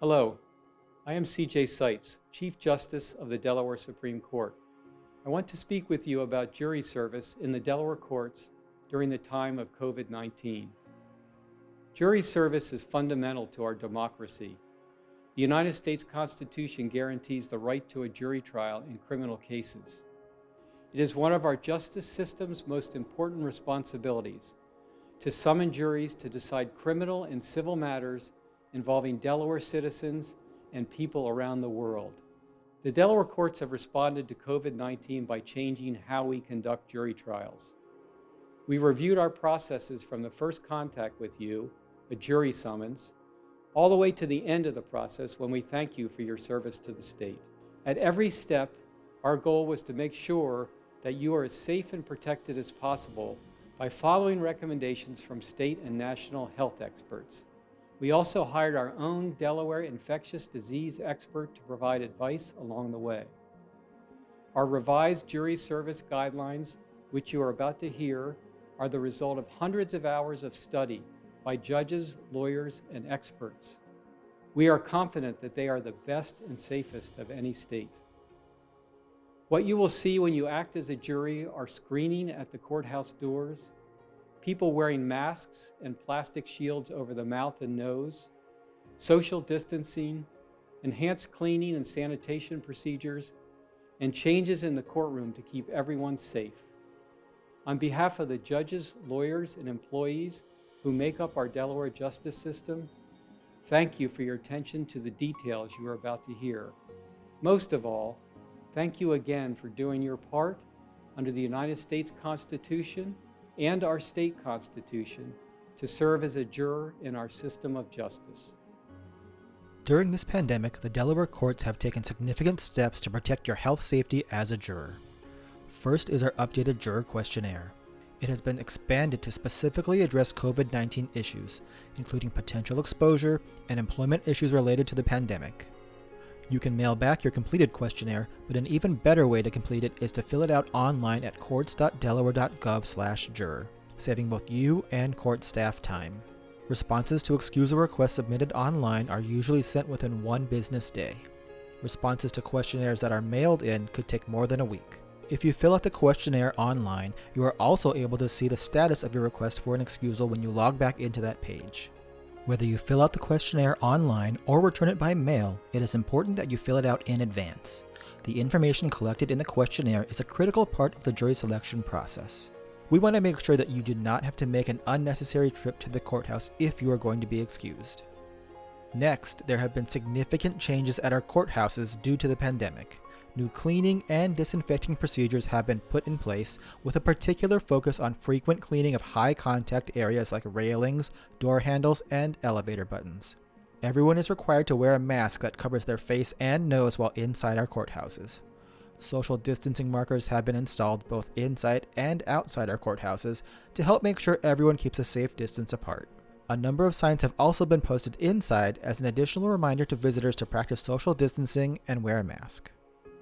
Hello, I am C.J. Seitz, Chief Justice of the Delaware Supreme Court. I want to speak with you about jury service in the Delaware courts during the time of COVID-19. Jury service is fundamental to our democracy. The United States Constitution guarantees the right to a jury trial in criminal cases. It is one of our justice system's most important responsibilities to summon juries to decide criminal and civil matters involving Delaware citizens and people around the world. The Delaware courts have responded to COVID-19 by changing how we conduct jury trials. We reviewed our processes from the first contact with you, a jury summons, all the way to the end of the process when we thank you for your service to the state. At every step, our goal was to make sure that you are as safe and protected as possible by following recommendations from state and national health experts. We also hired our own Delaware infectious disease expert to provide advice along the way. Our revised jury service guidelines, which you are about to hear, are the result of hundreds of hours of study by judges, lawyers, and experts. We are confident that they are the best and safest of any state. What you will see when you act as a jury are screening at the courthouse doors, people wearing masks and plastic shields over the mouth and nose, social distancing, enhanced cleaning and sanitation procedures, and changes in the courtroom to keep everyone safe. On behalf of the judges, lawyers, and employees who make up our Delaware justice system, thank you for your attention to the details you are about to hear. Most of all, thank you again for doing your part under the United States Constitution and our state constitution to serve as a juror in our system of justice. During this pandemic, the Delaware courts have taken significant steps to protect your health safety as a juror. First is our updated Juror Questionnaire. It has been expanded to specifically address COVID-19 issues, including potential exposure and employment issues related to the pandemic. You can mail back your completed questionnaire, but an even better way to complete it is to fill it out online at courts.delaware.gov/juror, saving both you and court staff time. Responses to excusal requests submitted online are usually sent within 1 business day. Responses to questionnaires that are mailed in could take more than a week. If you fill out the questionnaire online, you are also able to see the status of your request for an excusal when you log back into that page. Whether you fill out the questionnaire online or return it by mail, it is important that you fill it out in advance. The information collected in the questionnaire is a critical part of the jury selection process. We want to make sure that you do not have to make an unnecessary trip to the courthouse if you are going to be excused. Next, there have been significant changes at our courthouses due to the pandemic. New cleaning and disinfecting procedures have been put in place, with a particular focus on frequent cleaning of high-contact areas like railings, door handles, and elevator buttons. Everyone is required to wear a mask that covers their face and nose while inside our courthouses. Social distancing markers have been installed both inside and outside our courthouses to help make sure everyone keeps a safe distance apart. A number of signs have also been posted inside as an additional reminder to visitors to practice social distancing and wear a mask.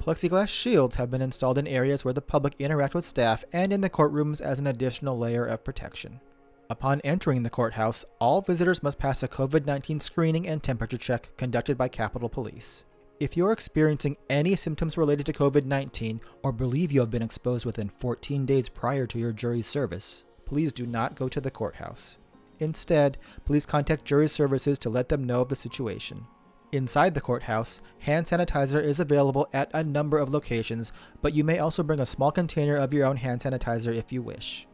Plexiglass shields have been installed in areas where the public interact with staff and in the courtrooms as an additional layer of protection. Upon entering the courthouse, all visitors must pass a COVID-19 screening and temperature check conducted by Capitol Police. If you are experiencing any symptoms related to COVID-19 or believe you have been exposed within 14 days prior to your jury's service, please do not go to the courthouse. Instead, please contact jury services to let them know of the situation. Inside the courthouse, hand sanitizer is available at a number of locations, but you may also bring a small container of your own hand sanitizer if you wish.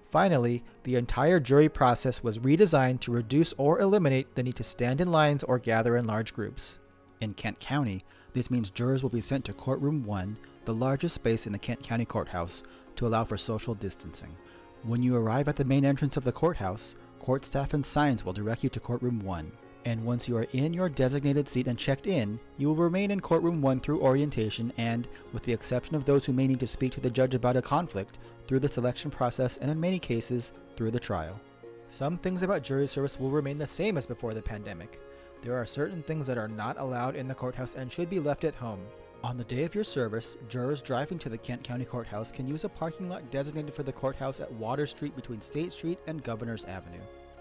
Finally, the entire jury process was redesigned to reduce or eliminate the need to stand in lines or gather in large groups. In Kent County, this means jurors will be sent to Courtroom 1, the largest space in the Kent County Courthouse, to allow for social distancing. When you arrive at the main entrance of the courthouse, court staff and signs will direct you to Courtroom 1. And once you are in your designated seat and checked in, you will remain in Courtroom 1 through orientation and, with the exception of those who may need to speak to the judge about a conflict, through the selection process and in many cases, through the trial. Some things about jury service will remain the same as before the pandemic. There are certain things that are not allowed in the courthouse and should be left at home. On the day of your service, jurors driving to the Kent County Courthouse can use a parking lot designated for the courthouse at Water Street between State Street and Governors Avenue.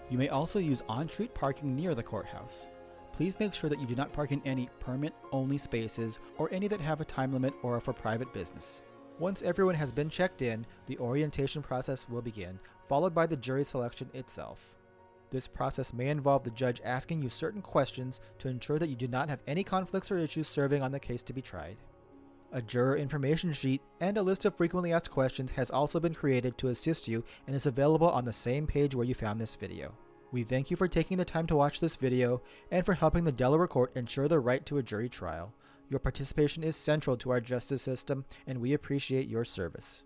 You may also use on-street parking near the courthouse. Please make sure that you do not park in any permit-only spaces or any that have a time limit or are for private business. Once everyone has been checked in, the orientation process will begin, followed by the jury selection itself. This process may involve the judge asking you certain questions to ensure that you do not have any conflicts or issues serving on the case to be tried. A juror information sheet and a list of frequently asked questions has also been created to assist you and is available on the same page where you found this video. We thank you for taking the time to watch this video and for helping the Delaware court ensure the right to a jury trial. Your participation is central to our justice system, and we appreciate your service.